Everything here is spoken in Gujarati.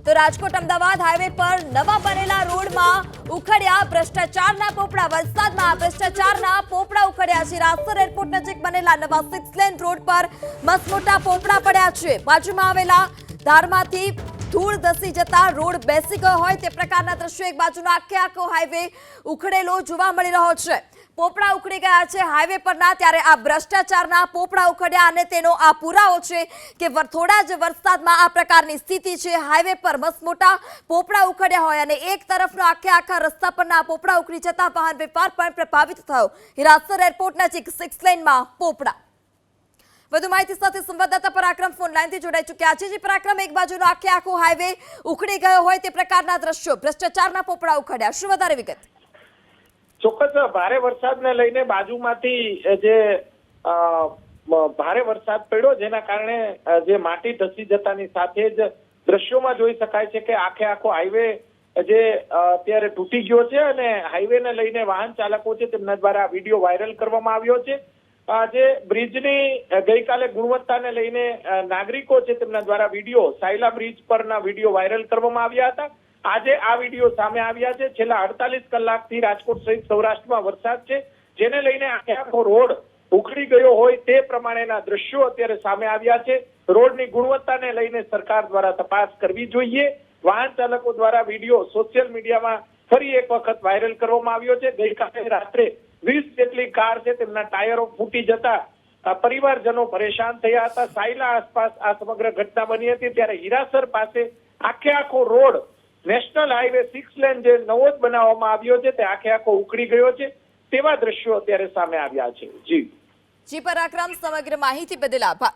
તો રાજકોટ અમદાવાદ હાઈવે પર નવા બનેલા રોડમાં ઉખડ્યા ભ્રષ્ટાચારના પોપડા. વલસાડમાં ભ્રષ્ટાચારના પોપડા ઉખડ્યા છે. રાસર એરપોર્ટ નજીક બનેલા નવા 6 લેન રોડ પર મસમોટા પોપડા પડ્યા છે. બાજુમાં આવેલા ધારમાંથી ધૂળ ધસી જતા રોડ બેસી ગયો હોય તે પ્રકારના દ્રશ્યો. એક બાજુનો આખો હાઈવે ઉખડેલો જોવા મળી રહ્યો છે. પોપડા ઉખડી ગયા છે હાઈવે પરના, ત્યારે આ ભ્રષ્ટાચારના પોપડા ઉખડ્યા અને તેનો આ પુરાવો છે કે થોડા જ વરસાદમાં આ પ્રકારની સ્થિતિ છે. હાઈવે પર મસમોટા પોપડા ઉખડ્યા હોય અને એક તરફનો આખા રસ્તા પરના આ પોપડા ઉખડી જતા વાહન વ્યવહાર પણ પ્રભાવિત થયો. હિરાસર એરપોર્ટ નજીક 6 લેનમાં પોપડા. વધુ માહિતી સાથે સંવાદદાતા પરાક્રમ ફોન લાઈનથી જોડાઈ ચૂક્યા છે. જે પરાક્રમ, એક બાજુનો આખો હાઈવે ઉખડી ગયો હોય તે પ્રકારના દ્રશ્યો, ભ્રષ્ટાચારના પોપડા ઉખડ્યા, શું વધારે વિગત? ચોક્કસ ભારે વરસાદને લઈને બાજુમાંથી જે ભારે વરસાદ પડ્યો જેના કારણે જે માટી ધસી જતાની સાથે જ દ્રશ્યોમાં જોઈ શકાય છે કે આખો હાઈવે જે અત્યારે તૂટી ગયો છે અને હાઈવેને લઈને વાહન ચાલકો છે તેમના દ્વારા વિડીયો વાયરલ કરવામાં આવ્યો છે. જે બ્રિજની ગઈકાલે ગુણવત્તાને લઈને નાગરિકો છે તેમના દ્વારા વિડીયો સાયલા બ્રિજ પરના વિડીયો વાયરલ કરવામાં આવ્યા હતા. આજે આ વિડીયો સામે આવ્યા છે. છેલ્લા 48 કલાકથી રાજકોટ સહિત સૌરાષ્ટ્રમાં વરસાદ છે, જેને લઈને આખો રોડ ઉખડી ગયો હોય તે પ્રમાણેના દ્રશ્યો અત્યારે સામે આવ્યા છે. રોડની ગુણવત્તાને લઈને સરકાર દ્વારા તપાસ કરવી જોઈએ. વાહન ચાલકો દ્વારા વિડીયો સોશિયલ મીડિયામાં ફરી એક વખત વાયરલ કરવામાં આવ્યો છે. ગઈકાલે રાત્રે 20 જેટલી કાર છે તેમના ટાયરો ફૂટી જતા પરિવારજનો પરેશાન થયા હતા. સાયલા આસપાસ આ સમગ્ર ઘટના બની હતી. ત્યારે હિરાસર પાસે આખો રોડ નેશનલ હાઈવે 6 લેન જે નવો જ બનાવવામાં આવ્યો છે તે આખો ઉખડી ગયો છે તેવા દ્રશ્યો અત્યારે સામે આવ્યા છે. જી પરાક્રમ, સમગ્ર માહિતી બદલ આભાર.